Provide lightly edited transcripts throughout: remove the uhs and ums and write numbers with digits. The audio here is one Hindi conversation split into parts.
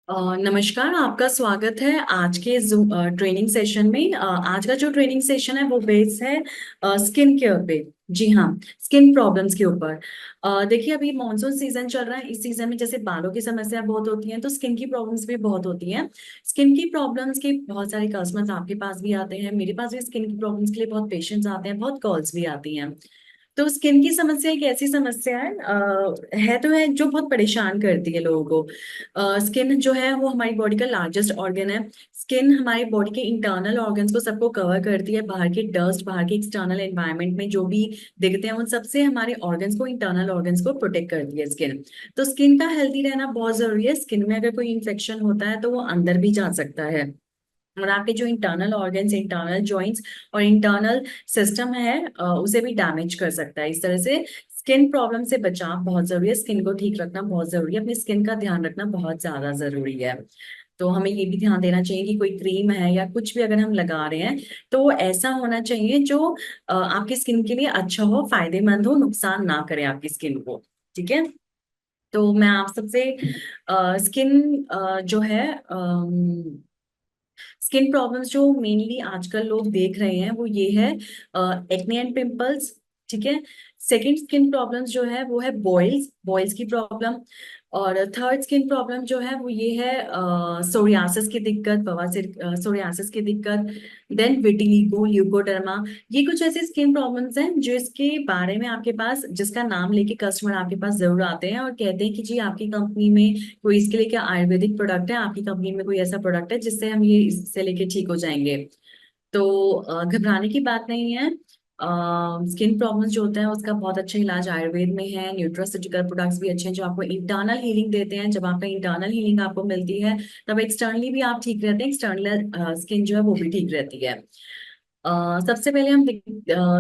नमस्कार, आपका स्वागत है आज के जूम ट्रेनिंग सेशन में। आज का जो ट्रेनिंग सेशन है वो बेस्ड है स्किन केयर पे। जी हाँ, स्किन प्रॉब्लम्स के ऊपर। देखिए, अभी मॉनसून सीजन चल रहा है। इस सीजन में जैसे बालों की समस्या बहुत होती है, तो स्किन की प्रॉब्लम्स भी बहुत होती हैं। स्किन की प्रॉब्लम्स के बहुत सारे कस्टमर्स आपके पास भी आते हैं, मेरे पास भी स्किन की प्रॉब्लम्स के लिए बहुत पेशेंट्स आते हैं, बहुत कॉल्स भी आती हैं। तो स्किन की समस्या एक ऐसी समस्या है, है जो बहुत परेशान करती है लोगों को। स्किन जो है वो हमारी बॉडी का लार्जेस्ट ऑर्गन है। स्किन हमारी बॉडी के इंटरनल ऑर्गन्स को सबको कवर करती है। बाहर के डस्ट, बाहर के एक्सटर्नल एनवायरनमेंट में जो भी दिखते हैं उन सबसे हमारे ऑर्गन्स को, इंटरनल ऑर्गन्स को प्रोटेक्ट करती है स्किन। तो स्किन का हेल्दी रहना बहुत जरूरी है। स्किन में अगर कोई इन्फेक्शन होता है तो वो अंदर भी जा सकता है, और आपके जो इंटरनल ऑर्गन्स, इंटरनल जॉइंट्स और इंटरनल सिस्टम है उसे भी डैमेज कर सकता है। इस तरह से स्किन प्रॉब्लम से बचाव बहुत जरूरी है। स्किन को ठीक रखना बहुत जरूरी है, अपनी स्किन का ध्यान रखना बहुत ज्यादा जरूरी है। तो हमें ये भी ध्यान देना चाहिए कि कोई क्रीम है या कुछ भी अगर हम लगा रहे हैं तो वो ऐसा होना चाहिए जो आपकी स्किन के लिए अच्छा हो, फायदेमंद हो, नुकसान ना करे आपकी स्किन को। ठीक है। तो मैं आप सबसे स्किन जो है स्किन प्रॉब्लम्स जो मेनली आजकल लोग देख रहे हैं वो ये है एक्ने एंड पिंपल्स। ठीक है। सेकंड स्किन प्रॉब्लम्स जो है वो है बॉयल्स, बॉयल्स की प्रॉब्लम। और थर्ड स्किन प्रॉब्लम जो है वो ये है सोरियासिस की दिक्कत, बवासीर सोरियासिस की दिक्कत। Then vitiligo, leucoderma. ये कुछ ऐसे स्किन प्रॉब्लम्स हैं जो इसके बारे में आपके पास, जिसका नाम लेके कस्टमर आपके पास जरूर आते हैं और कहते हैं कि जी आपकी कंपनी में कोई इसके लिए क्या आयुर्वेदिक प्रोडक्ट है, आपकी कंपनी में कोई ऐसा प्रोडक्ट है जिससे हम ये इससे लेके ठीक हो जाएंगे। तो घबराने की बात नहीं है। स्किन प्रॉब्लम्स जो होता है उसका बहुत अच्छा इलाज आयुर्वेद में है। न्यूट्रास्यूटिकल प्रोडक्ट्स भी अच्छे हैं जो आपको इंटरनल हीलिंग देते हैं। जब आपका इंटरनल हीलिंग आपको मिलती है तब एक्सटर्नली भी आप ठीक रहते हैं, एक्सटर्नल स्किन जो है वो भी ठीक रहती है। सबसे पहले हम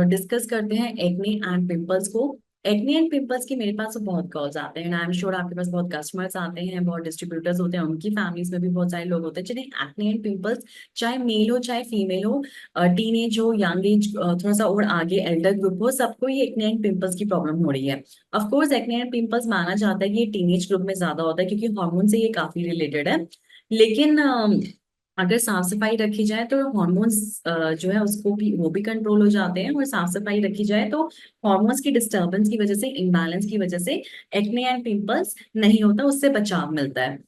डिस्कस करते हैं एक्ने एंड पिंपल्स को। एक्ने एंड पिंपल्स की मेरे पास तो बहुत कॉल्स आते हैं, आई एम श्योर आपके पास बहुत कस्टमर्स आते हैं, बहुत डिस्ट्रीब्यूटर्स होते हैं, उनकी फैमिलीज में भी बहुत सारे लोग होते हैं जिन्हें एक्ने एंड पिंपल्स, चाहे मेल हो चाहे फीमेल हो, टीन एज हो, यंग एज, थोड़ा सा और आगे एल्डर ग्रुप हो, सबको ये एक्ने एंड पिंपल्स की प्रॉब्लम हो रही है। Of course acne and pimples माना जाता है कि ये टीनेज ग्रुप में ज्यादा होता है क्योंकि हार्मोन से ये काफी रिलेटेड है। लेकिन अगर साफ सफाई रखी जाए तो हॉर्मोन्स जो है उसको भी, वो भी कंट्रोल हो जाते हैं। और साफ सफाई रखी जाए तो हॉर्मोन्स की डिस्टर्बेंस की वजह से, इम्बैलेंस की वजह से एक्ने एंड पिंपल्स नहीं होता, उससे बचाव मिलता है।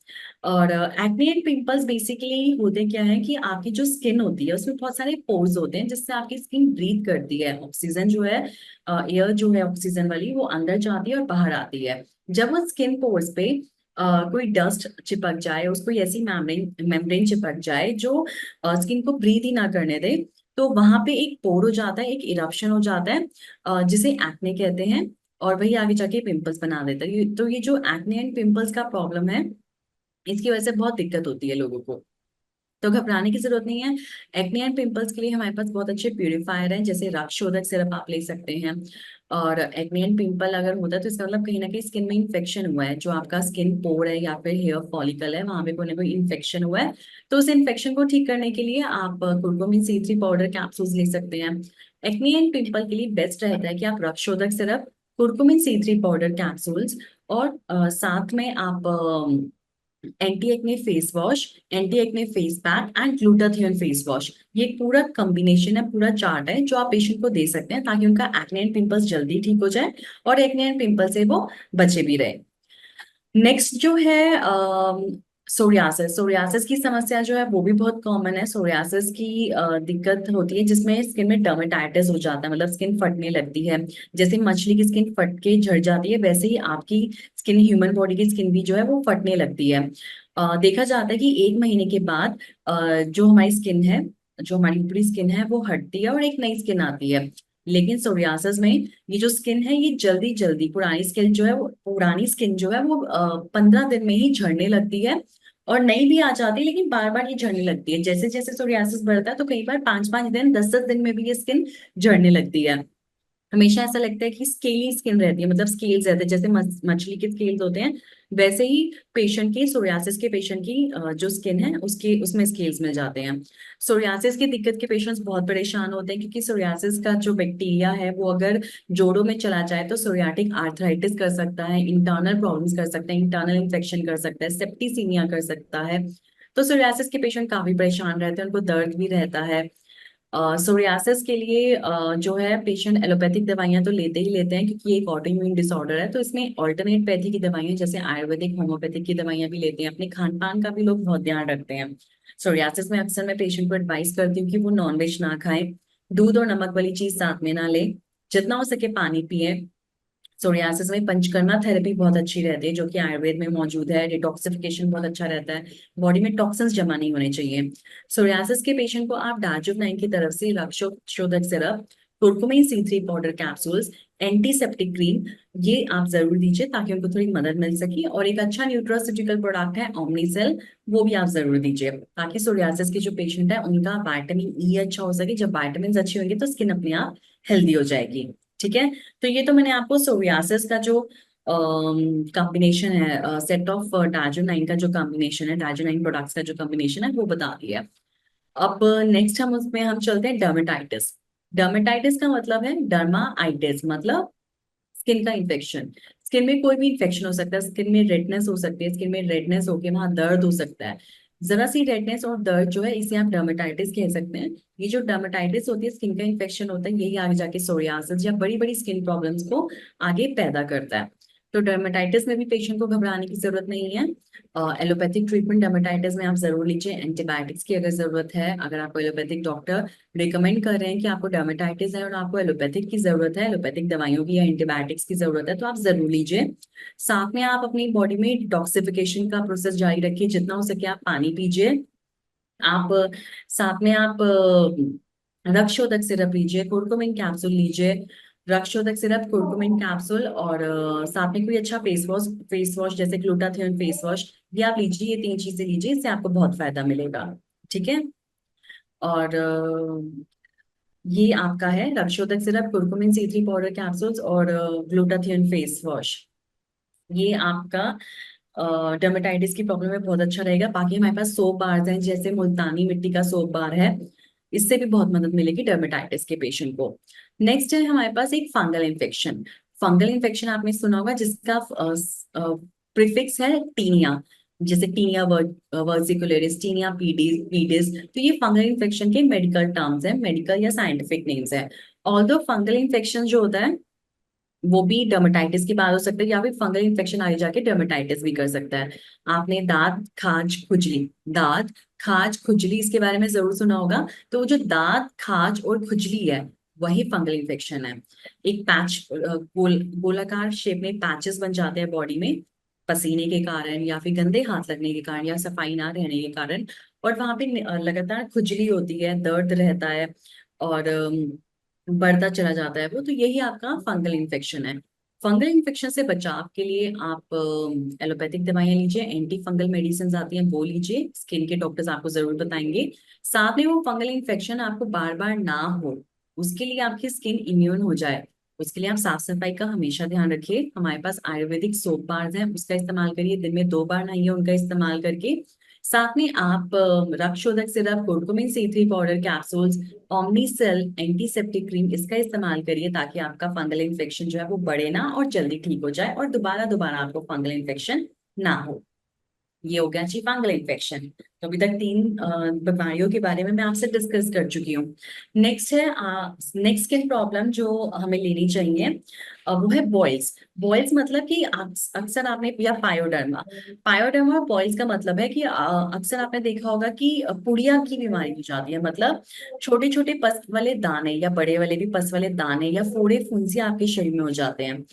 और एक्ने एंड पिंपल्स बेसिकली होते क्या है कि आपकी जो स्किन होती है उसमें बहुत सारे पोर्स होते हैं जिससे आपकी स्किन ब्रीथ करती है। ऑक्सीजन जो है, एयर जो है ऑक्सीजन वाली, वो अंदर जाती है और बाहर आती है। जब वो स्किन पोर्स पे कोई डस्ट चिपक जाए, उसको ऐसी मेम्ब्रेन मेम्ब्रेन चिपक जाए जो स्किन को ब्रीथ ही ना करने दे, तो वहां पे एक पोर हो जाता है, एक इरप्शन हो जाता है, जिसे एक्ने कहते हैं। और वही आगे जाके पिंपल्स बना देता है। तो ये जो एक्ने एंड पिंपल्स का प्रॉब्लम है, इसकी वजह से बहुत दिक्कत होती है लोगों को। तो घबराने की जरूरत नहीं है। एक्ने एंड पिंपल्स के लिए हमारे पास बहुत अच्छे प्यूरिफायर हैं, जैसे राक्षोदक सिरप आप ले सकते हैं। और एक्ने एंड पिंपल अगर होता है तो इसका मतलब कहीं ना कहीं स्किन में इन्फेक्शन हुआ है, जो आपका स्किन पोर है या फिर हेयर फॉलिकल है वहां पे कोई ना कोई इन्फेक्शन हुआ है। तो उस इन्फेक्शन को ठीक करने के लिए आप कुर्कुमिन C3 पाउडर कैप्सूल्स ले सकते हैं। एक्ने एंड पिंपल के लिए बेस्ट रहता है कि आप Rakshodak syrup, curcumin C3 powder capsules, और साथ में आप anti acne face wash, anti acne face pack and glutathione face wash, ये पूरा कॉम्बिनेशन है, पूरा चार्ट है जो आप पेशेंट को दे सकते हैं ताकि उनका एक्ने एंड पिंपल्स जल्दी ठीक हो जाए और एक्ने एंड पिंपल से वो बचे भी रहे। नेक्स्ट जो है सोरियासिस। सोरियासिस की समस्या जो है वो भी बहुत कॉमन है। सोरियासिस की दिक्कत होती है जिसमें स्किन में डर्मेटाइटिस हो जाता है, मतलब स्किन फटने लगती है। जैसे मछली की स्किन फट के झड़ जाती है वैसे ही आपकी स्किन, ह्यूमन बॉडी की स्किन भी जो है वो फटने लगती है। देखा जाता है कि 1 महीने के बाद जो हमारी स्किन है, जो हमारी ऊपरी स्किन है वो हटती है और एक नई स्किन आती है। लेकिन सोरियासिस में ये जो स्किन है ये जल्दी जल्दी, पुरानी स्किन जो है वो 15 दिन में ही झड़ने लगती है। और नई भी आ जाती है लेकिन बार बार ये झड़ने लगती है। जैसे जैसे सोरियासिस बढ़ता है तो कई बार 5 5 दिन, 10 10 दिन में भी ये स्किन झड़ने लगती है। हमेशा ऐसा लगता है कि स्केली स्किन रहती है, मतलब स्केल्स रहते हैं जैसे मछली के स्केल्स होते हैं, वैसे ही पेशेंट की, सोरियासिस के पेशेंट की जो स्किन है उसके उसमें स्केल्स मिल जाते हैं। सोरियासिस की दिक्कत के पेशेंट्स बहुत परेशान होते हैं, क्योंकि सोरियासिस का जो बैक्टीरिया है वो अगर जोड़ों में चला जाए तो सोरियाटिक आर्थराइटिस कर सकता है, इंटरनल प्रॉब्लम्स कर सकता है, इंटरनल इन्फेक्शन कर सकता है, सेप्टिसीमिया कर सकता है। तो सोरियासिस के पेशेंट काफी परेशान रहते हैं, उनको दर्द भी रहता है। सोरियासिस के लिए जो है पेशेंट एलोपैथिक दवाइयां तो लेते ही लेते हैं, क्योंकि ये एक ऑटो इम्यून डिसऑर्डर है, तो इसमें ऑल्टरनेट पैथी की दवाइयां जैसे आयुर्वेदिक होम्योपैथिक की दवाइयां भी लेते हैं। अपने खान पान का भी लोग बहुत ध्यान रखते हैं। सोरियासिस में अक्सर मैं पेशेंट को एडवाइस करती हूँ कि वो नॉनवेज ना खाए, दूध और नमक वाली चीज साथ में ना ले, जितना हो सके पानी पिए। सोरियासिस में पंचकर्मा थेरेपी बहुत अच्छी रहती है, जो कि आयुर्वेद में मौजूद है। डिटॉक्सिफिकेशन बहुत अच्छा रहता है, बॉडी में टॉक्सिन्स जमा नहीं होने चाहिए। सोरियासिस के पेशेंट को आप डार्जिलिंग की तरफ से Rakshodhak syrup, curcumin C3 powder capsules, antiseptic cream, ये आप जरूर दीजिए ताकि उनको थोड़ी मदद मिल सके। और एक अच्छा न्यूट्रास्यूटिकल प्रोडक्ट है ओमनीसेल, वो भी आप जरूर दीजिए, ताकि सोरियासिस के जो पेशेंट है उनका विटामिन ई अच्छा हो सके। जब विटामिन अच्छे होंगे तो स्किन अपने आप हेल्दी हो जाएगी। ठीक है। तो ये तो मैंने आपको सोरियासिस का जो कॉम्बिनेशन है, सेट ऑफ डाइजोनाइन का जो कॉम्बिनेशन है, डाइजोनाइन प्रोडक्ट्स का जो कॉम्बिनेशन है वो बता दिया। अब नेक्स्ट हम उसमें हम चलते हैं डर्मेटाइटिस। डर्मेटाइटिस का मतलब है डर्माइटिस, मतलब स्किन का इन्फेक्शन। स्किन में कोई भी इन्फेक्शन हो सकता है, स्किन में रेडनेस हो सकती है, स्किन में रेडनेस होके वहां दर्द हो सकता है। जरा सी रेडनेस और दर्द जो है इसे आप डर्मेटाइटिस कह सकते हैं। ये जो डर्मेटाइटिस होती है, स्किन का इन्फेक्शन होता है, यही आगे जाके सोरियासिस या बड़ी बड़ी स्किन प्रॉब्लम्स को आगे पैदा करता है। तो डर्मेटाइटिस में भी पेशेंट को घबराने की जरूरत नहीं है। एलोपैथिक ट्रीटमेंट डर्मेटाइटिस में आप जरूर लीजिए, एंटीबायोटिक्स की अगर जरूरत है, अगर आपको एलोपैथिक डॉक्टर रिकमेंड कर रहे हैं कि आपको डर्मेटाइटिस है और आपको एलोपैथिक की जरूरत है, एलोपैथिक दवाइयों की या एंटीबायोटिक्स की जरूरत है, तो आप जरूर लीजिए। साथ में आप अपनी बॉडी में डिटॉक्सिफिकेशन का प्रोसेस जारी रखिए, जितना हो सके आप पानी पीजिए। आप साथ में आप रक्षोदक सिरप लीजिए, कुर्कुमिन कैप्सूल लीजिए। रक्षोदक सिरप, कुर्कुमिन कैप्सूल और साथ में कोई अच्छा फेस वॉश जैसे ग्लूटाथियोन फेस वॉश भी आप लीजिए। ये तीन चीजें लीजिए, इससे आपको बहुत फायदा मिलेगा। ठीक है। और ये आपका है Rakshodak syrup, curcumin C3 powder capsules और ग्लूटाथियन फेस वॉश। ये आपका डर्मेटाइटिस की प्रॉब्लम में बहुत अच्छा रहेगा। बाकी हमारे पास सोप बार्स हैं, जैसे मुल्तानी मिट्टी का सोप बार है, इससे भी बहुत मदद मिलेगी डर्मेटाइटिस के पेशेंट को। नेक्स्ट है हमारे पास एक फंगल इन्फेक्शन। फंगल इन्फेक्शन आपने सुना होगा, जिसका प्रीफिक्स है टीनिया, जैसे टीनिया वर्सिकुलरिस, टीनिया पीडिस। तो ये फंगल इन्फेक्शन के मेडिकल टर्म्स हैं, मेडिकल या साइंटिफिक नेम्स हैं। ऑल्दो फंगल इन्फेक्शन जो होता है वो भी डर्मेटाइटिस की बात हो सकता है, या फिर फंगल इन्फेक्शन आगे जाके डर्मेटाइटिस भी कर सकता है। आपने दांत खाज खुजली इसके बारे में जरूर सुना होगा। तो वो जो दांत खाज और खुजली है, वही फंगल इन्फेक्शन है। एक गोलाकार शेप में पैचेस बन जाते हैं बॉडी में, पसीने के कारण या फिर गंदे हाथ लगने के कारण या सफाई ना रहने के कारण। और वहां पे लगातार खुजली होती है, दर्द रहता है और बढ़ता चला जाता है वो। तो यही आपका फंगल इन्फेक्शन है। फंगल इन्फेक्शन से बचाव के लिए आप एलोपैथिक दवाइयां लीजिए, एंटी फंगल मेडिसिन आती हैं वो लीजिए, स्किन के डॉक्टर्स आपको जरूर बताएंगे। साथ में वो फंगल इन्फेक्शन आपको बार बार ना हो, उसके लिए आपकी स्किन इम्यून हो जाए, उसके लिए आप साफ सफाई का हमेशा ध्यान रखिए। हमारे पास आयुर्वेदिक सोप बार्स हैं, उसका इस्तेमाल करिए, दिन में 2 बार नहाइए उनका इस्तेमाल करके। साथ में आप Rakshodak syrup, curcumin C3 powder capsules, Omnicell antiseptic cream, इसका इस्तेमाल करिए, ताकि आपका फंगल इन्फेक्शन जो है वो बढ़े ना और जल्दी ठीक हो जाए और दोबारा दोबारा आपको फंगल इन्फेक्शन ना हो। ये हो गया जी फंगल इन्फेक्शन। तो अभी तक 3 बीमारियों के बारे में मैं आपसे डिस्कस कर चुकी हूँ। नेक्स्ट है नेक्स्ट स्किन प्रॉब्लम जो हमें लेनी चाहिए, वो है बॉयल्स। बॉयल्स मतलब कि अक्सर आपने, या पायोडर्मा। पायोडर्मा और बॉयल्स का मतलब है कि अक्सर आपने देखा होगा कि पुड़िया की बीमारी हो जाती है, मतलब छोटे छोटे पस वाले दाने या बड़े वाले भी पस वाले दाने या फोड़े फुंसी आपके शरीर में हो जाते हैं।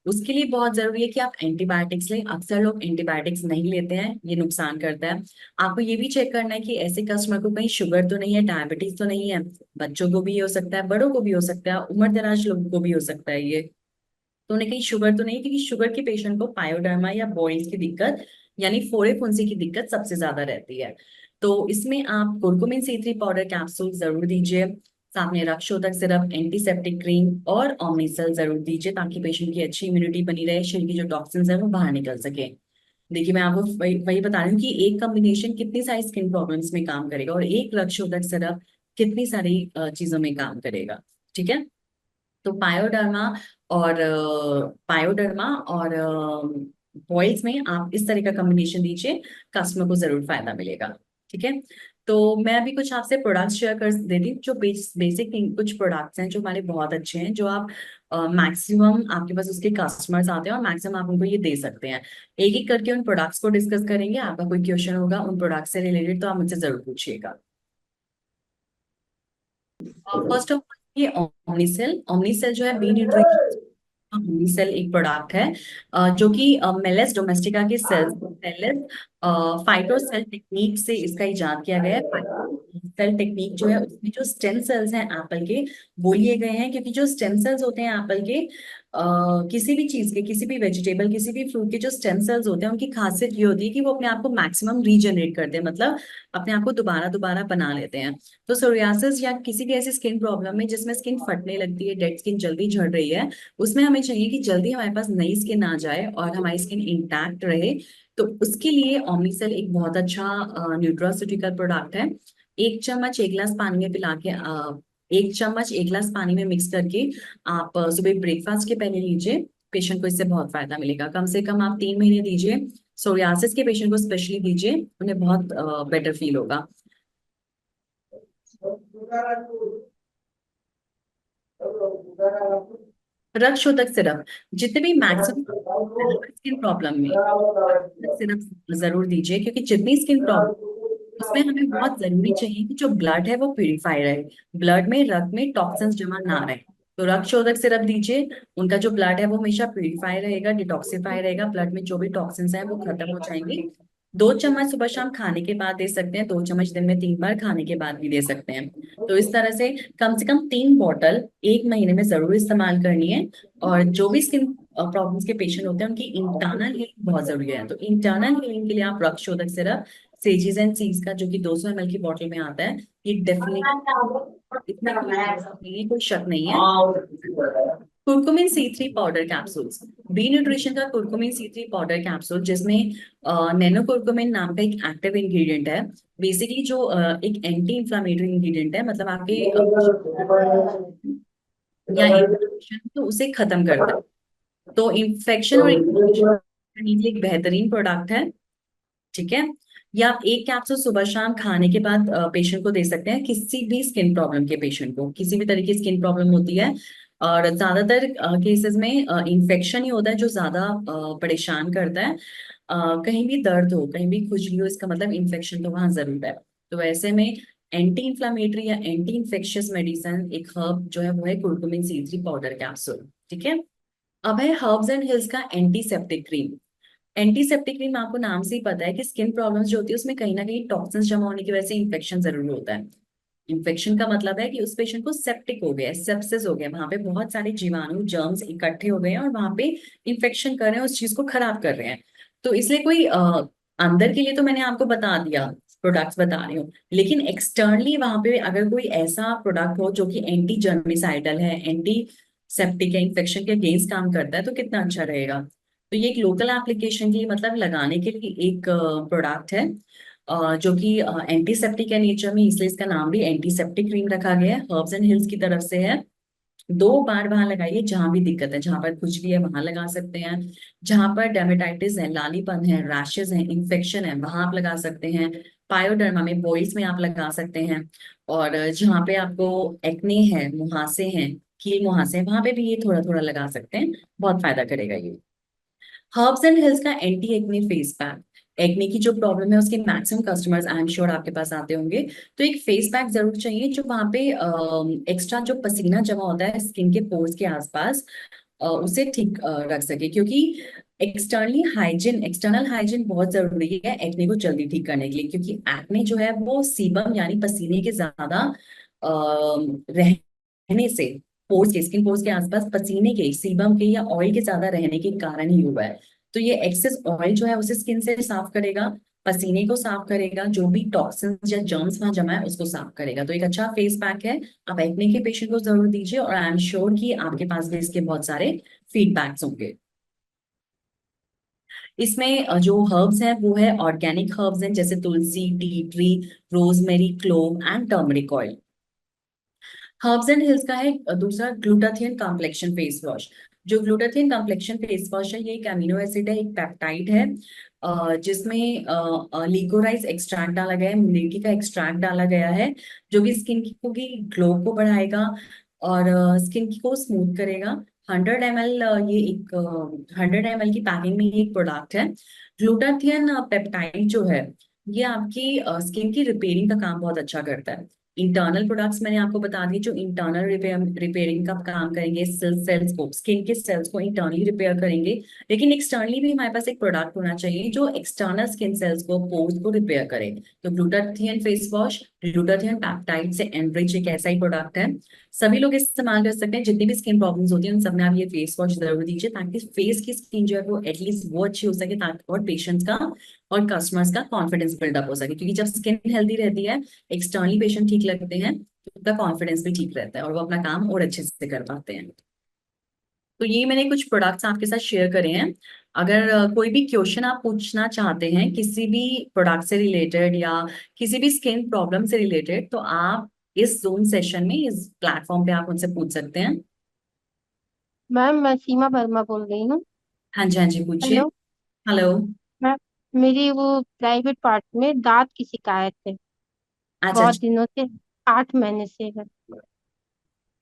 उसके लिए बहुत जरूरी है कि आप एंटीबायोटिक्स लें। अक्सर लोग एंटीबायोटिक्स नहीं लेते हैं, ये नुकसान करता है। आपको ये भी चेक करना है कि ऐसे कस्टमर को कहीं शुगर तो नहीं है, डायबिटीज तो नहीं है। बच्चों को भी ये हो सकता है, बड़ों को भी हो सकता है, उम्र दराज लोगों को भी हो सकता है ये। तो उन्हें कहीं शुगर तो नहीं, क्योंकि शुगर के पेशेंट को पायोडर्मा या बॉयल्स की दिक्कत, यानी फोड़े फुंसी की दिक्कत सबसे ज्यादा रहती है। तो इसमें आप कुर्कुमिन C3 पाउडर कैप्सूल जरूर दीजिए। साथ में रक्तशोधक सिरप, एंटीसेप्टिक क्रीम और ऑमनीसेल जरूर दीजिए, ताकि पेशेंट की अच्छी इम्यूनिटी बनी रहे, शरीर की जो टॉक्सिन्स है वो बाहर निकल सके। देखिए मैं आपको वही बता रही हूँ कि एक कॉम्बिनेशन कितनी सारी स्किन प्रॉब्लम्स में काम करेगा, और एक रक्तशोधक सिरप कितनी सारी चीजों में काम करेगा। ठीक है। तो पायोडर्मा और बॉयल्स में आप इस तरह का कॉम्बिनेशन दीजिए, कस्टमर को जरूर फायदा मिलेगा। ठीक है। तो मैं अभी कुछ आपसे प्रोडक्ट्स शेयर कर देती हूँ, जो बेसिक कुछ प्रोडक्ट्स हैं जो हमारे बहुत अच्छे हैं, जो आप मैक्सिमम आपके पास उसके कस्टमर्स आते हैं और मैक्सिमम आप उनको ये दे सकते हैं। एक एक करके उन प्रोडक्ट्स को डिस्कस करेंगे। आपका कोई क्वेश्चन होगा उन प्रोडक्ट्स से रिलेटेड तो आप मुझसे जरूर पूछिएगा। फर्स्ट ऑफ ऑल ये ओमनीसेल, ओमनीसेल जो है बी न्यूट्री सेल एक प्रोडक्ट है, जो कि मेलेस डोमेस्टिका के सेल्स, मेलेस फाइटोसेल टेक्निक से इसका इजाद किया गया है। सेल टेक्निक जो है उसमें जो स्टेम सेल्स हैं एप्पल के, वो लिए गए हैं, क्योंकि जो स्टेम सेल्स होते हैं एप्पल के, किसी भी चीज के, किसी भी वेजिटेबल, किसी भी फ्रूट के जो स्टेम सेल्स होते हैं, उनकी खासियत ये होती है कि वो अपने आप को मैक्सिमम रीजनरेट करते हैं, मतलब अपने आप को दोबारा दोबारा बना लेते हैं। तो सोरियासिस या किसी भी ऐसी स्किन प्रॉब्लम में जिसमें स्किन फटने लगती है, डेड स्किन जल्दी झड़ रही है, उसमें हमें चाहिए कि जल्दी हमारे पास नई स्किन आ जाए और हमारी स्किन इंटैक्ट रहे। तो उसके लिए ओमनीसेल एक बहुत अच्छा न्यूट्रास्यूटिकल प्रोडक्ट है। एक चम्मच एक गिलास पानी में पिला के, एक चम्मच एक गिलास पानी में मिक्स करके आप सुबह ब्रेकफास्ट के पहले लीजिए। पेशेंट को इससे बहुत फायदा मिलेगा। कम से कम आप 3 महीने दीजिए। सोरियासिस के पेशेंट को स्पेशली दीजिए, उन्हें बहुत बेटर फील होगा। रक्त शोधक सिरप, जितने भी मैक्सिमम स्किन प्रॉब्लम में सिरप जरूर दीजिए, क्योंकि जितनी स्किन प्रॉब्लम उसमें हमें बहुत जरूरी चाहिए कि जो ब्लड है वो प्यूरिफाई रहे, ब्लड में, रक्त में टॉक्सिन्स जमा ना रहे। तो रक्त शोधक सिरप दीजिए, उनका जो ब्लड है वो हमेशा प्यूरिफाई रहेगा, डिटॉक्सिफाई रहेगा, ब्लड में जो भी टॉक्सिन्स हैं वो खत्म हो जाएंगे। 2 चम्मच सुबह शाम खाने के बाद दे सकते हैं, 2 चम्मच दिन में 3 बार खाने के बाद भी दे सकते हैं। तो इस तरह से कम 3 बॉटल 1 महीने में जरूर इस्तेमाल करनी है। और जो भी स्किन प्रॉब्लम्स के पेशेंट होते हैं उनकी इंटरनल हीलिंग बहुत जरूरी है, तो इंटरनल हीलिंग के लिए आप रक्त शोधक सिरप सेजिस एंड सीड्स का, जो कि 200 ml की बॉटल में आता है, ये डेफिनेटली, इसमें कोई शक नहीं है। Curcumin C3 powder capsules, B nutrition का कुरकुमिन C3 पाउडर कैप्सूल, जिसमें नैनो कुरकुमिन नाम का एक एक्टिव इंग्रेडिएंट है। बेसिकली जो एक एंटी इंफ्लामेटरी इंग्रेडिएंट है, मतलब आपके या इन्फेक्शन तो उसे खत्म करता है। तो इन्फेक्शन और इन्फ्लेमेशन के लिए एक बेहतरीन प्रोडक्ट है। ठीक है। या आप एक कैप्सूल सुबह शाम खाने के बाद पेशेंट को दे सकते हैं, किसी भी स्किन प्रॉब्लम के पेशेंट को, किसी भी तरह की स्किन प्रॉब्लम होती है। और ज्यादातर केसेस में इन्फेक्शन ही होता है जो ज्यादा परेशान करता है। कहीं भी दर्द हो, कहीं भी खुजली हो, इसका मतलब इन्फेक्शन तो वहां जरूर है। तो ऐसे में एंटी इंफ्लामेटरी या एंटी इन्फेक्शियस मेडिसिन एक हर्ब जो है वो है कुरकुमिन C3 पाउडर कैप्सूल। ठीक है। अब है हर्ब्स एंड हिल्स का एंटीसेप्टिक क्रीम। एंटीसेप्टिक क्रीम आपको नाम से ही पता है कि स्किन प्रॉब्लम्स जो होती है उसमें कहीं ना कहीं टॉक्सिन्स जमा होने की वजह से इन्फेक्शन जरूर होता है। इन्फेक्शन का मतलब है कि उस पेशेंट को सेप्टिक हो गया है, सेप्सिस हो गया, वहां पे बहुत सारे जीवाणु जर्म्स इकट्ठे हो गए हैं और वहां पे इन्फेक्शन कर रहे हैं, उस चीज को खराब कर रहे हैं। तो इसलिए कोई अंदर के लिए तो मैंने आपको बता दिया, प्रोडक्ट्स बता रही हूँ, लेकिन एक्सटर्नली वहां पे अगर कोई ऐसा प्रोडक्ट हो जो कि एंटी जर्मिसाइडल है, एंटी सेप्टिक है, इन्फेक्शन के अगेंस्ट काम करता है, तो कितना अच्छा रहेगा। तो ये एक लोकल एप्लीकेशन के लिए, मतलब लगाने के लिए एक प्रोडक्ट है, जो कि एंटीसेप्टिक है नेचर में, इसलिए इसका नाम भी एंटीसेप्टिक क्रीम रखा गया है। हर्ब्स एंड हिल्स की तरफ से है। 2 बार वहां लगाइए जहां भी दिक्कत है, जहां पर खुजली है वहां लगा सकते हैं, जहां पर डेमेटाइटिस है, लालीपन है, रैशेज है, इन्फेक्शन है, वहां आप लगा सकते हैं। पायोडर्मा में, बॉयल्स में आप लगा सकते हैं। और जहां पे आपको एक्ने है, मुहासे हैं, कील मुहासे हैं, वहां पे भी ये थोड़ा थोड़ा लगा सकते हैं। बहुत फायदा करेगा ये। हर्ब्स एंड हिल्स का anti acne face pack, acne की जो प्रॉब्लम है उसके maximum customers I am sure आपके पास आते होंगे। तो एक फेस पैक जरूर चाहिए जो वहां पे एक्स्ट्रा जो पसीना जमा होता है स्किन के पोर्स के आसपास, उसे ठीक रख सके, क्योंकि एक्सटर्नल हाइजीन बहुत जरूरी है एक्ने को जल्दी ठीक करने के लिए, क्योंकि एक्ने जो है वो सीबम यानी पसीने के ज्यादा रहने से, पोर्स के, स्किन पोर्स के आसपास पसीने के, सीबम के या ऑयल के ज्यादा रहने के कारण ही हुआ है। तो ये एक्सेस ऑयल जो है उसे स्किन से साफ करेगा, पसीने को साफ करेगा, जो भी टॉक्सिन्स या जर्म्स वहां जमा है उसको साफ करेगा। तो एक अच्छा फेस पैक है, आप एक्ने के पेशेंट को जरूर दीजिए, और आई एम श्योर कि आपके पास भी इसके बहुत सारे फीडबैक्स होंगे। इसमें जो हर्ब्स हैं वो है ऑर्गेनिक हर्ब्स हैं, जैसे tulsi, tea tree, rosemary, clove and turmeric oil. Herbs and hills का है दूसरा ग्लूटाथियन कॉम्प्लेक्शन फेस वॉश। जो ग्लूटाथियन कॉम्प्लेक्शन फेस वॉश है, ये एक अमीनो एसिड है, एक पेप्टाइड है, जिसमें लिकोराइज एक्सट्रैक्ट डाला गया है, मुलेठी का एक्सट्रैक्ट डाला गया है, जो कि स्किन की ग्लो को बढ़ाएगा और स्किन को स्मूथ करेगा। 100 ml, ये एक 100 ml की पैकिंग में ये एक प्रोडक्ट है। ग्लूटाथियन पेप्टाइड जो है, ये आपकी स्किन की रिपेयरिंग का काम बहुत अच्छा करता है। इंटरनल प्रोडक्ट्स मैंने आपको बता दी, जो इंटरनल रिपेयरिंग का काम करेंगे, सेल्स को, स्किन के सेल्स को इंटरनली रिपेयर करेंगे। लेकिन एक्सटर्नली भी हमारे पास एक प्रोडक्ट होना चाहिए जो एक्सटर्नल स्किन सेल्स को, पोर्स को रिपेयर करे। तो glutathione face wash glutathione peptide से एनरिच एक ऐसा ही प्रोडक्ट है, सभी लोग इस्तेमाल कर सकते हैं। जितनी भी स्किन प्रॉब्लम्स होती हैं उन सब में आप ये फेस वॉश जरूर दीजिए, ताकि फेस की स्किन जो है वो एटलीस्ट वो अच्छी हो सके, ताकि और पेशेंट्स का और कस्टमर्स का कॉन्फिडेंस बिल्डअप हो सके। क्योंकि जब स्किन हेल्दी रहती है, एक्सटर्नली पेशेंट ठीक लगते हैं, तो उनका कॉन्फिडेंस भी ठीक रहता है और वो अपना काम और अच्छे से कर पाते हैं। तो ये मैंने कुछ प्रोडक्ट्स आपके साथ शेयर करे हैं। अगर कोई भी क्वेश्चन आप पूछना चाहते हैं किसी भी प्रोडक्ट से रिलेटेड या किसी भी स्किन प्रॉब्लम से रिलेटेड, तो आप इस जूम सेशन में, इस प्लेटफॉर्म पे आप उनसे पूछ सकते हैं। मैम, मैं सीमा वर्मा बोल रही हूँ। हाँ जी, हाँ जी, पूछिए। हेलो। हेलो। मैम, मेरी वो प्राइवेट पार्ट में दांत की शिकायत है। अच्छा बहुत अच्छा। दिनों से, 8 महीने से है।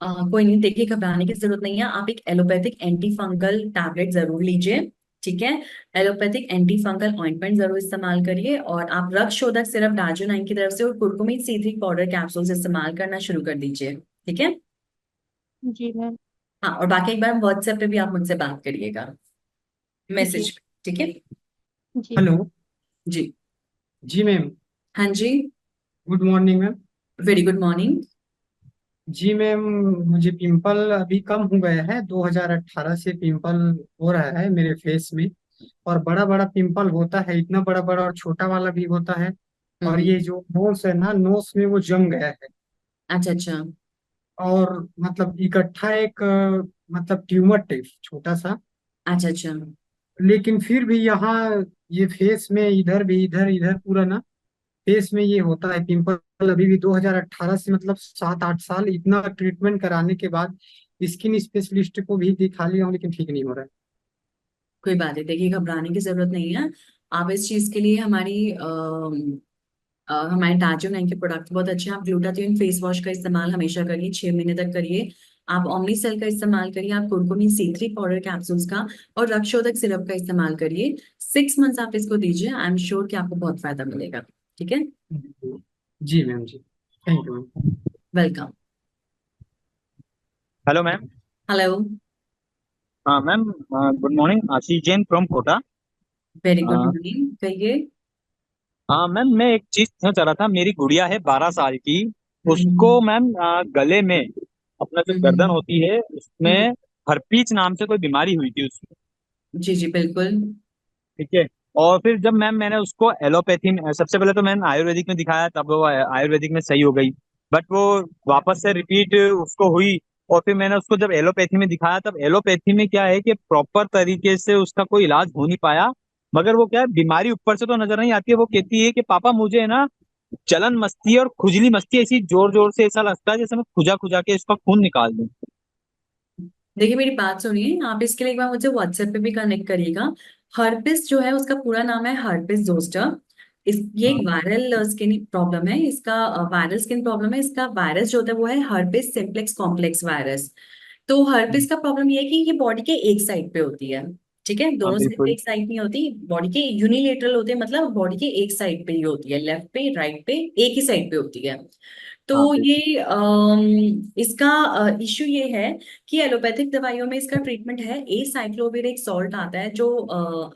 कोई नहीं, देखिए घबराने की जरूरत नहीं है, आप एक एलोपैथिक एंटी फंगल टैबलेट जरूर लीजिए। ठीक है, एलोपैथिक एंटी फंगल ऑइंटमेंट जरूर इस्तेमाल करिए, और आप रक्त शोधक सिरप डार्जोनाइन की तरफ से और कुर्कुमिन C3 पाउडर कैप्सूल्स इस्तेमाल करना शुरू कर दीजिए। ठीक है। जी मैम। हाँ, और बाकी एक बार व्हाट्सएप पे भी आप मुझसे बात करिएगा, जी। मैसेज पे। ठीक है। जी। हेलो। जी। जी मैम। हाँ जी। Good morning ma'am. Very good morning. जी मैम, मुझे पिंपल अभी कम हो गया है। 2018 से पिंपल हो रहा है मेरे फेस में। और बड़ा बड़ा पिंपल होता है, इतना बड़ा बड़ा, और छोटा वाला भी होता है। और हम्म। ये जो नोस है ना, नोस में वो जम गया है। अच्छा अच्छा। और मतलब इकट्ठा एक मतलब ट्यूमर टाइप छोटा सा। अच्छा अच्छा। लेकिन फिर भी यहाँ ये फेस में इधर भी, इधर इधर पूरा ना फेस में ये होता है पिंपल अभी भी। 2018 से मतलब 7-8 साल इतना ट्रीटमेंट कराने के बाद स्किन स्पेशलिस्ट को भी दिखा लिया हूँ, लेकिन ठीक नहीं हो रहा है। कोई बात नहीं, देखिए घबराने की जरूरत नहीं है। आप इस चीज के लिए हमारे डार्जियो 9 के प्रोडक्ट बहुत अच्छे हैं। आप ग्लूटाथियन फेस वॉश का इस्तेमाल हमेशा करिए, 6 महीने तक करिए। आप ओमनी सेल का इस्तेमाल करिए, आप कुरकुमिन C3 पाउडर कैप्सूल्स का और रक्षोदक सिरप का इस्तेमाल करिए। 6 मंथ्स आप इसको दीजिए, आई एम श्योर कि आपको बहुत फायदा मिलेगा। ठीक है। जी मैम, जी। Thank you ma'am. Welcome. Hello ma'am. Hello. हाँ ma'am, good morning. Ashish Jain from Kota. Very good हाँ। मॉर्निंग, कहिए। मैम, मैं एक चीज पूछना चाह रहा था। मेरी गुड़िया है 12 साल की। उसको हम्म। मैम गले में, अपना जो गर्दन हम्म। होती है हम्म। उसमें हर्पीच नाम से कोई बीमारी हुई थी उसको। जी जी बिल्कुल। ठीक है। और फिर जब मैम मैंने उसको एलोपैथी में, सबसे पहले तो मैंने आयुर्वेदिक में दिखाया, तब वो आयुर्वेदिक में सही हो गई। बट वो वापस से रिपीट उसको हुई। और फिर मैंने उसको जब एलोपैथी में दिखाया, तब एलोपैथी में क्या है कि प्रॉपर तरीके से उसका कोई इलाज हो नहीं पाया। मगर वो क्या है, बीमारी ऊपर से तो नजर नहीं आती है। वो कहती है कि पापा मुझे है ना जलन मस्ती और खुजली मस्ती, ऐसी जोर जोर से ऐसा लगता है जैसे मैं खुजा खुजा के इसका खून निकाल दूं। देखिए मेरी बात सुनिए, आप इसके लिए एक बार मुझे व्हाट्सएप पे भी कनेक्ट करिएगा। हर्पिस जो है उसका पूरा नाम है हर्पिस जोस्टर। ये हाँ। एक वायरल स्किन प्रॉब्लम है, इसका वायरल स्किन प्रॉब्लम है। इसका वायरस जो होता है वो है हर्पिस सिम्प्लेक्स कॉम्प्लेक्स वायरस। तो हर्पिस का प्रॉब्लम ये है कि ये बॉडी के एक साइड पे होती है। ठीक है, हाँ दोनों साइड पे बिल्कुल। एक साइड नहीं होती, बॉडी के यूनिलेटरल होते हैं, मतलब बॉडी के एक साइड पे ही होती है, लेफ्ट पे राइट पे एक ही साइड पे होती है। तो हाँ ये इसका इश्यू ये है कि एलोपैथिक दवाइयों में इसका ट्रीटमेंट है, ए साइक्लोविर एक सॉल्ट आता है, जो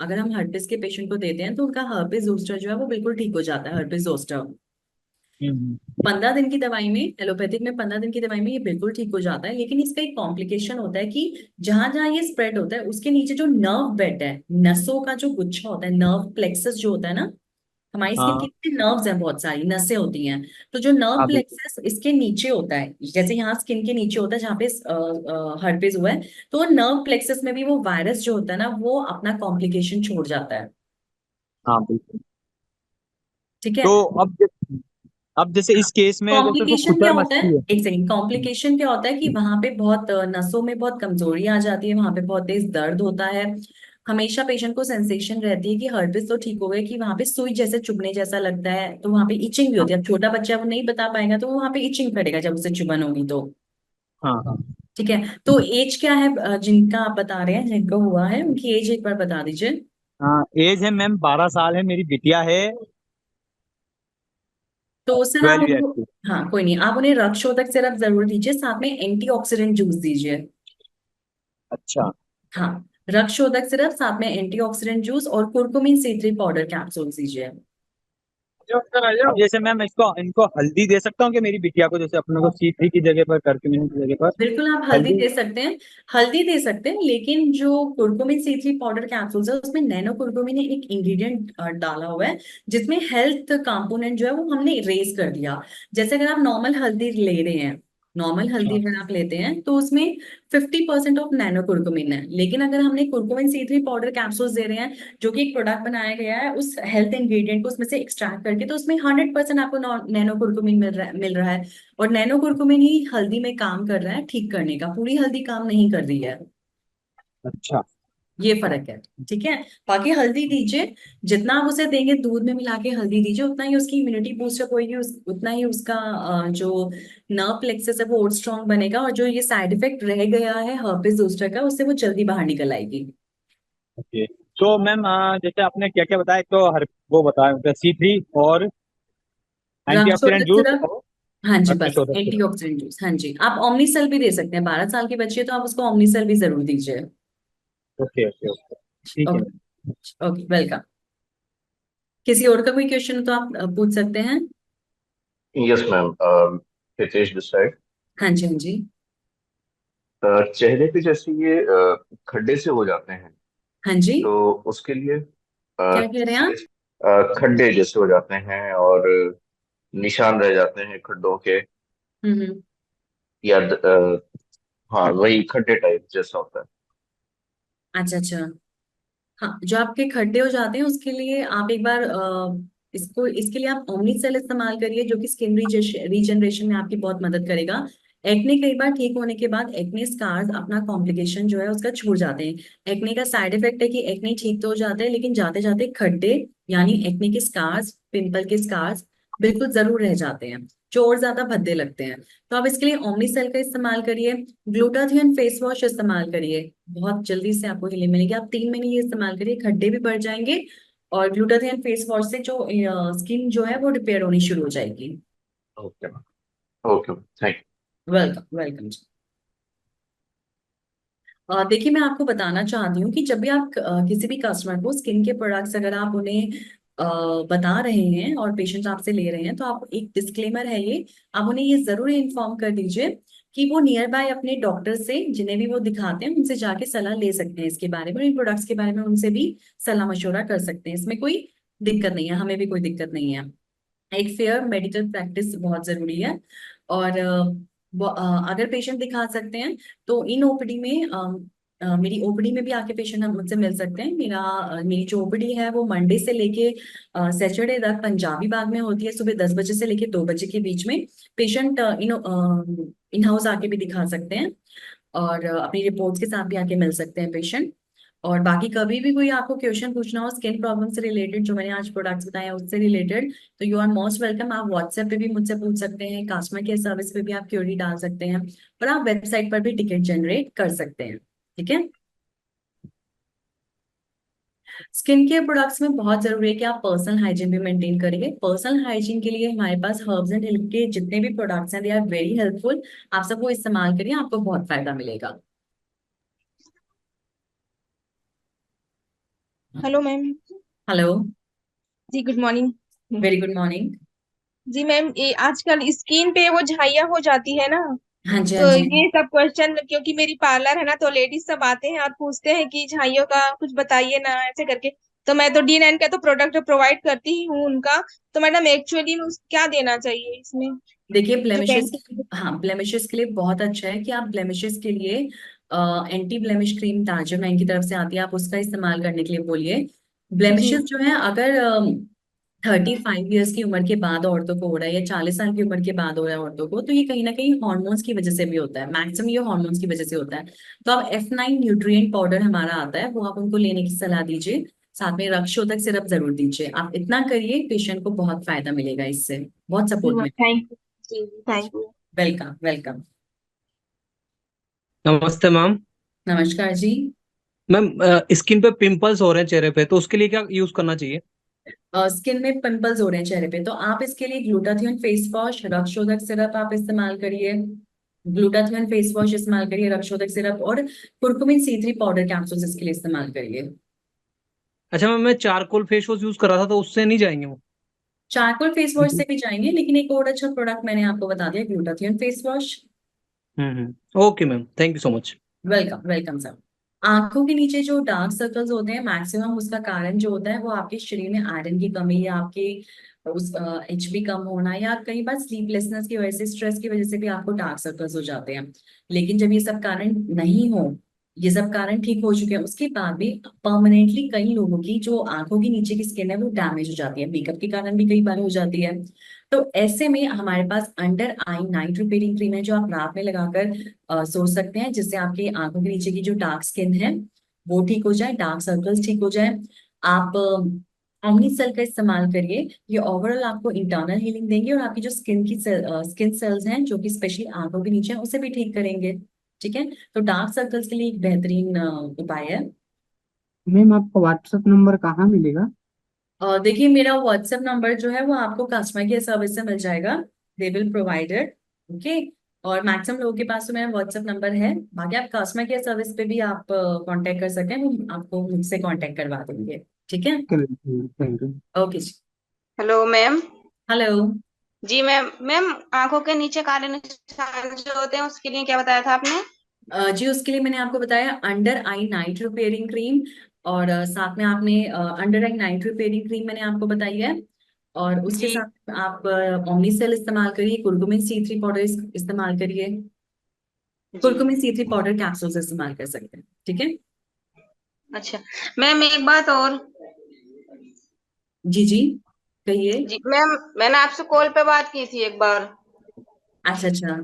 अगर हम हर्पिस के पेशेंट को देते हैं तो उनका हर्पिस जोस्टर जो है वो बिल्कुल ठीक हो जाता है, हर्पिस जोस्टर। बिल्कुल। 15 दिन की दवाई में, एलोपैथिक में 15 दिन की दवाई में ये बिल्कुल ठीक हो जाता है। लेकिन इसका एक कॉम्प्लिकेशन होता है कि जहां जहां ये स्प्रेड होता है उसके नीचे जो नर्व बेड है, नसों का जो गुच्छा होता है, नर्व प्लेक्सस जो होता है ना, हमारी स्किन हाँ की नर्व्स हैं, बहुत सारी नसें होती हैं। तो जो नर्व हाँ बिल्कुल। प्लेक्सस इसके नीचे होता है, जैसे यहाँ स्किन के नीचे होता है जहाँ पे हर्पिस हुआ है, तो नर्व प्लेक्सस में भी वो वायरस जो होता है ना वो अपना कॉम्प्लिकेशन छोड़ जाता है। हाँ बिल्कुल। ठीक है। तो अब जैसे इस केस में जैसे उसको कॉम्प्लिकेशन क्या खुचर होता है, मचती है। एक सेकंड, कॉम्प्लिकेशन क्या होता है कि वहां पे बहुत नसों में बहुत कमजोरी आ जाती है, वहां पे बहुत तेज दर्द होता है। हमेशा पेशेंट को सेंसेशन रहती है कि हर्पिस तो ठीक हो गया, कि वहां पे सुई जैसे चुभने जैसा लगता है, तो वहां पे इचिंग भी हाँ होती है। अब छोटा बच्चा वो नहीं बता पाएगा तो वहां पे इचिंग करेगा जब उसे चुभन होगी तो। हाँ हाँ। ठीक है। तो एज क्या है जिनका आप बता रहे हैं, जिनको हुआ है उनकी एज एक बार बता दीजिए। हाँ एज है मैम 12 साल है, मेरी बिटिया है तो सर आप 12 ईयर्स उनको, की। हाँ कोई नहीं, आप उन्हें रक्त शोधक सिरप जरूर दीजिए, साथ में एंटीऑक्सीडेंट जूस दीजिए। अच्छा। हाँ, रक्त शोधक सिरप, साथ में एंटीऑक्सीडेंट जूस और कुर्कुमिन C3 पाउडर कैप्सूल दीजिए। अब जैसे मैम इसको इनको हल्दी दे सकता हूँ कि मेरी बिटिया को, जैसे अपने को C3 की जगह पर करक्यूमिन की जगह पर बिल्कुल आप हल्दी हल्दी। दे सकते हैं, हल्दी दे सकते हैं, लेकिन जो कुर्कुमिन C3 पाउडर कैप्सूल्स है उसमें नैनो कुर्कुमिन ने एक इंग्रेडिएंट डाला हुआ है जिसमें हेल्थ कंपोनेंट जो है वो हमने इरेज कर दिया। जैसे अगर आप नॉर्मल हल्दी ले रहे हैं, नॉर्मल हल्दी हाँ। अगर आप लेते हैं तो उसमें 50% ऑफ नैनो कुर्कुमिन है, लेकिन अगर हमने कुर्कुमिन C3 पाउडर कैप्सूल्स दे रहे हैं जो कि एक प्रोडक्ट बनाया गया है उस हेल्थ इंग्रेडिएंट को उसमें से एक्सट्रैक्ट करके, तो उसमें 100% आपको नैनो कुर्कुमिन मिल रहा है। और नैनो कुरकुमिन ही हल्दी में काम कर रहा है ठीक करने का, पूरी हल्दी काम नहीं कर रही है। अच्छा। ये फर्क है। ठीक है। बाकी हल्दी दीजिए, जितना आप उसे देंगे दूध में मिला के हल्दी दीजिए, उतना ही उसकी इम्यूनिटी बूस्टअप होगी, उतना ही उसका जो नर्व प्लेक्सस है वो और स्ट्रांग बनेगा, और जो ये साइड इफेक्ट रह गया है हर्पिस जोस्टर का उससे वो जल्दी बाहर निकल आएगी। ओके। तो मैम जैसे आपने क्या क्या बताया, तो हर वो बताया C3 और एंटीऑक्सीडेंट रक्तशोधक जूस सिरप, और हाँ जी रक्त बस शोधक सिरप। एंटीऑक्सीडेंट जूस, हाँ जी। आप ओमनीसेल भी दे सकते हैं, 12 साल की बच्ची है तो आप उसको ओमनीसेल भी जरूर दीजिए। Okay okay okay. ठीक है ओके। मैम। Okay, welcome. किसी और का कोई क्वेश्चन तो आप पूछ सकते हैं। Yes ma'am. Hitesh this side. हाँ जी, हाँ जी। चेहरे पे जैसे ये खड्डे से हो जाते हैं, हाँ जी, तो उसके लिए क्या कह रहे हैं आप? फेस खड्डे जैसे हो जाते हैं और निशान रह जाते हैं खड्डों के, हम्म। या हाँ वही खड्डे टाइप जैसा होता है। अच्छा अच्छा। हाँ, जो आपके खड्डे हो जाते हैं उसके लिए आप एक बार इसको, इसके लिए आप ओमनीसेल इस्तेमाल करिए जो कि स्किन रीजनरेशन में आपकी बहुत मदद करेगा। एक्ने कई बार ठीक होने के बाद एक्ने स्कार्स अपना कॉम्प्लिकेशन जो है उसका छूट जाते हैं। एक्ने का साइड इफेक्ट है कि एक्ने ठीक तो हो जाते हैं, लेकिन जाते जाते खड्डे यानी एक्ने के स्कार्स, पिंपल के स्कार्स बिल्कुल जरूर रह जाते हैं, जो और ज्यादा भद्दे लगते हैं। तो आप इसके लिए ओमनीसेल का इस्तेमाल करिए। ग्लूटाथियन फेस वॉश इस्तेमाल करिए, बहुत जल्दी से आपको हीलिंग मिलेगी। आप 3 महीने ये इस्तेमाल करिए, खड्डे भी बढ़ जाएंगे, और ग्लूटाथियन फेस वॉश से जो स्किन जो है वो रिपेयर होनी शुरू हो जाएगी। Okay ma'am. Okay, thank welcome, welcome. देखिए, मैं आपको बताना चाहती हूँ कि जब भी आप किसी भी कस्टमर को स्किन के प्रोडक्ट्स अगर आप उन्हें बता रहे हैं और पेशेंट आपसे ले रहे हैं, तो आप, एक डिस्क्लेमर है ये, आप उन्हें ये जरूर इन्फॉर्म कर दीजिए कि वो नियर बाय अपने डॉक्टर से जिन्हें भी वो दिखाते हैं उनसे जाके सलाह ले सकते हैं इसके बारे में, इन प्रोडक्ट्स के बारे में उनसे भी सलाह मशवरा कर सकते हैं, इसमें कोई दिक्कत नहीं है, हमें भी कोई दिक्कत नहीं है। एक फेयर मेडिकल प्रैक्टिस बहुत जरूरी है। और अगर पेशेंट दिखा सकते हैं तो इन ओपीडी में मेरी ओपीडी में भी आके पेशेंट हम मुझसे मिल सकते हैं। मेरी जो ओपीडी है वो मंडे से लेके सैटरडे तक पंजाबी बाग में होती है, सुबह 10 बजे से लेके 2 बजे के बीच में। पेशेंट इन हाउस आके भी दिखा सकते हैं, और अपनी रिपोर्ट्स के साथ भी आके मिल सकते हैं पेशेंट। और बाकी कभी भी कोई आपको क्वेश्चन पूछना हो स्किन प्रॉब्लम से रिलेटेड, जो मैंने आज प्रोडक्ट्स बताए हैं उससे रिलेटेड, तो यू आर मोस्ट वेलकम। आप व्हाट्सएप पे भी मुझसे पूछ सकते हैं, कस्टमर केयर सर्विस पे भी आप क्वेरी डाल सकते हैं, और आप वेबसाइट पर भी टिकट जनरेट कर सकते हैं। ठीक है। स्किन केयर प्रोडक्ट्स में बहुत जरूरी है कि आप पर्सनल हाइजीन भी मेंटेन करिए। पर्सनल हाइजीन के लिए हमारे पास हर्ब्स एंड हिल के जितने भी प्रोडक्ट्स हैं दे आर वेरी हेल्पफुल। आप सबको इस्तेमाल करिए, आपको बहुत फायदा मिलेगा। Hello ma'am. हेलो। जी good morning. Very good morning. जी मैम, ये आजकल स्किन पे वो झाइयाँ हो जाती है ना, हाँ जी, हाँ तो जी। ये सब क्वेश्चन, क्योंकि मेरी पार्लर है ना, तो लेडीज सब आते हैं और पूछते हैं कि झाइयों का कुछ बताइए ना ऐसे करके। तो मैं तो D9 का तो प्रोडक्ट प्रोवाइड करती ही हूँ उनका। तो मैडम एक्चुअली में क्या देना चाहिए इसमें देखिए जो ब्लेमिशेस, हाँ ब्लेमिशेस के लिए बहुत अच्छा है कि आप ब्लेमिशेस के लिए एंटी ब्लेमिश क्रीम ताजुल की तरफ से आती है, आप उसका इस्तेमाल करने के लिए बोलिए। जी ब्लेमिशेस जो है अगर 35 ईयर्स की उम्र के बाद औरतों को हो रहा है या 40 साल की उम्र के बाद हो रहा है औरतों को, तो ये कहीं ना कहीं हार्मोन्स की वजह से भी होता है, मैक्सिमम ये हार्मोन्स की वजह से होता है। तो आप F9 न्यूट्रिएंट पाउडर हमारा आता है, वो आप उनको लेने की सलाह दीजिए। साथ में रक्तशोधक सिरप जरूर दीजिए, आप इतना करिए, पेशेंट को बहुत फायदा मिलेगा इससे, बहुत जी सपोर्ट मैम, मिलेगा। Thank you. जी थैंक यू। Welcome welcome. नमस्ते मैम। नमस्कार जी। मैम स्किन पे पिंपल्स हो रहे हैं चेहरे पे, तो उसके लिए क्या यूज करना चाहिए? स्किन में पिंपल्स हो रहे हैं चेहरे पे, तो आप इसके लिए ग्लूटाथियोन फेस वॉश, रक्तशोधक सिरप आप इस्तेमाल करिए। ग्लूटाथियोन फेस वॉश इस्तेमाल करिए, रक्तशोधक सिरप और कुरकुमिन C3 पाउडर कैप्सूल्स इसके लिए इस्तेमाल करिए। अच्छा मैम, मैं चारकोल फेस वॉश यूज कर रहा था, तो उससे नहीं जाएंगे वो? चारकोल फेस वॉश से भी जाएंगे, लेकिन एक और अच्छा प्रोडक्ट मैंने आपको बता दिया, glutathione face wash. Okay ma'am, thank you so much. Welcome welcome sir. आंखों के नीचे जो डार्क सर्कल्स होते हैं, मैक्सिमम उसका कारण जो होता है वो आपके शरीर में आयरन की कमी या आपके उस HB कम होना, या कई बार स्लीपलेसनेस की वजह से, स्ट्रेस की वजह से भी आपको डार्क सर्कल्स हो जाते हैं। लेकिन जब ये सब कारण नहीं हो, ये सब कारण ठीक हो चुके हैं, उसके बाद भी परमानेंटली कई लोगों की जो आंखों के नीचे की स्किन है वो डैमेज हो जाती है, मेकअप के कारण भी कई बार हो जाती है। तो ऐसे में हमारे पास अंडर आई नाइट रिपेयरिंग क्रीम है, जो आप रात में लगाकर सो सकते हैं, जिससे आपकी आंखों के नीचे की जो डार्क स्किन है वो ठीक हो जाए, डार्क सर्कल्स ठीक हो जाए। आप ऑमनी सेल का इस्तेमाल करिए, ये ओवरऑल आपको इंटरनल हीलिंग देंगे और आपकी जो स्किन सेल्स हैं जो कि स्पेशली आंखों के नीचे हैं उसे भी ठीक करेंगे। ठीक है, तो डार्क सर्कल्स के लिए एक बेहतरीन उपाय है। मैम आपका व्हाट्सएप नंबर कहाँ मिलेगा? देखिए मेरा व्हाट्सएप नंबर जो है वो आपको कस्टमर केयर सर्विस से मिल जाएगा, दे विल प्रोवाइडेड। ओके, और मैक्सिमम लोगों के पास तो मेरा व्हाट्सएप नंबर है, बाकी आप कस्टमर केयर सर्विस पे भी आप कांटेक्ट कर सकते हैं, वो आपको मुझसे कांटेक्ट करवा देंगे। ठीक है, थैंक यू। ओके जी। Hello ma'am. हेलो। जी मैम, मैम आंखों के नीचे काले निशान जो होते हैं उसके लिए क्या बताया था आपने? जी उसके लिए मैंने आपको बताया अंडर आई नाइट रिपेयरिंग क्रीम, और साथ में आपने अंडर आई नाइट रिपेयरिंग क्रीम मैंने आपको बताई है, और उसके जी साथ आप ओमनी सेल इस्तेमाल करिए, कुर्कुमिन C3 पाउडर इस्तेमाल करिए, जी। कुर्कुमिन C3 पाउडर कैप्सूल्स इस्तेमाल कर सकते हैं। ठीक है अच्छा मैम, एक बात और। जी जी, कहिए। जी मैम, मैंने आपसे कॉल पे बात की थी एक बार। अच्छा अच्छा।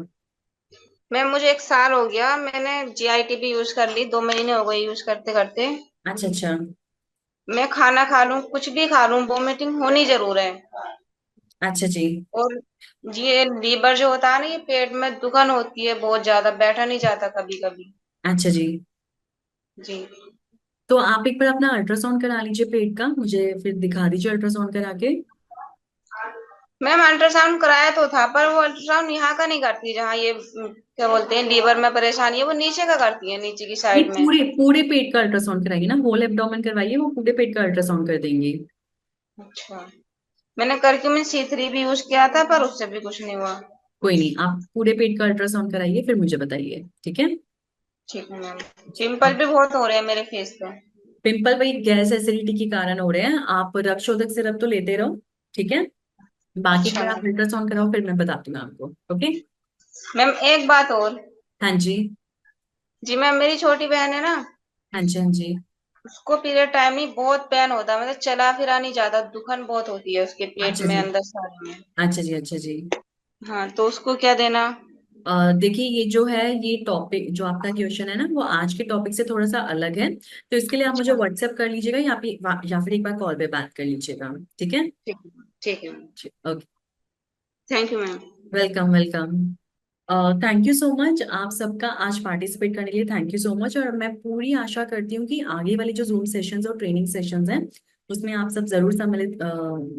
मैम मुझे 1 साल हो गया, मैंने GIT भी यूज कर ली, 2 महीने हो गए यूज करते करते। अच्छा अच्छा। मैं खाना खा लूं, कुछ भी खा लूं, वोमिटिंग होनी जरूर है। अच्छा जी। और ये लीवर जो होता है ना, ये पेट में दुखन होती है बहुत ज्यादा, बैठा नहीं जाता कभी कभी। अच्छा जी, जी तो आप एक बार अपना अल्ट्रासाउंड करा लीजिए पेट का, मुझे फिर दिखा दीजिए अल्ट्रासाउंड करा के। मैम, अल्ट्रासाउंड कराया तो था, पर वो अल्ट्रासाउंड यहाँ का नहीं करती, जहाँ ये क्या बोलते हैं लीवर में परेशानी है, वो नीचे का करती है, नीचे की नहीं, साइड में। पूरे पूरे पेट का अल्ट्रासाउंड कराइए ना, होल एब्डोमेन करवाइए, वो पूरे पेट का अल्ट्रासाउंड कर देंगे। अच्छा, मैंने करक्यूमिन C3 भी यूज किया था, पर उससे भी कुछ नहीं हुआ। कोई नहीं, आप पूरे पेट का अल्ट्रासाउंड कराइए फिर मुझे बताइए। ठीक है। ठीक है मैम। पिंपल भी बहुत हो रहे हैं मेरे फेस पे। पिंपल भाई गैस एसिडिटी के कारण हो रहे हैं, आप रक्तशोधक सिरप तो लेते रहो। ठीक है, बाकी अच्छा का आप मैम। अल्ट्रासाउंड कराओ फिर मैं बताती हूँ आपको। ओके। मैम एक बात और। हाँ जी। जी मैम, मेरी छोटी बहन है ना, हाँ जी। हाँ जी। उसको पीरियड टाइम में बहुत पेन होता है, मतलब चला फिरा नहीं जाता, दुखन बहुत होती है उसके पेट अच्छा में, जी। अंदर सारे में। अच्छा जी। अच्छा जी। हाँ, तो उसको क्या देना? देखिए ये जो है, ये टॉपिक जो आपका क्वेश्चन है ना वो आज के टॉपिक से थोड़ा सा अलग है, तो इसके लिए आप मुझे अच्छा, व्हाट्सएप कर लीजिएगा, या फिर एक बार कॉल पे बात कर लीजिएगा। ठीक है। ठीक है, ठीक है ma'am. Okay. Thank you ma'am. Welcome welcome. Thank you so much आप सबका आज पार्टिसिपेट करने के लिए, थैंक यू सो मच, और मैं पूरी आशा करती हूँ कि आगे वाले जो जूम सेशंस और ट्रेनिंग सेशंस हैं उसमें आप सब जरूर सम्मिलित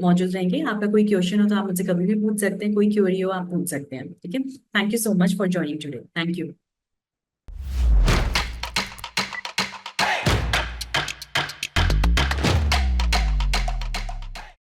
मौजूद रहेंगे। आपका कोई क्वेश्चन हो तो आप मुझसे कभी भी पूछ सकते हैं, कोई क्वेरी हो आप पूछ सकते हैं। ठीक है, thank you so much for joining today, thank you.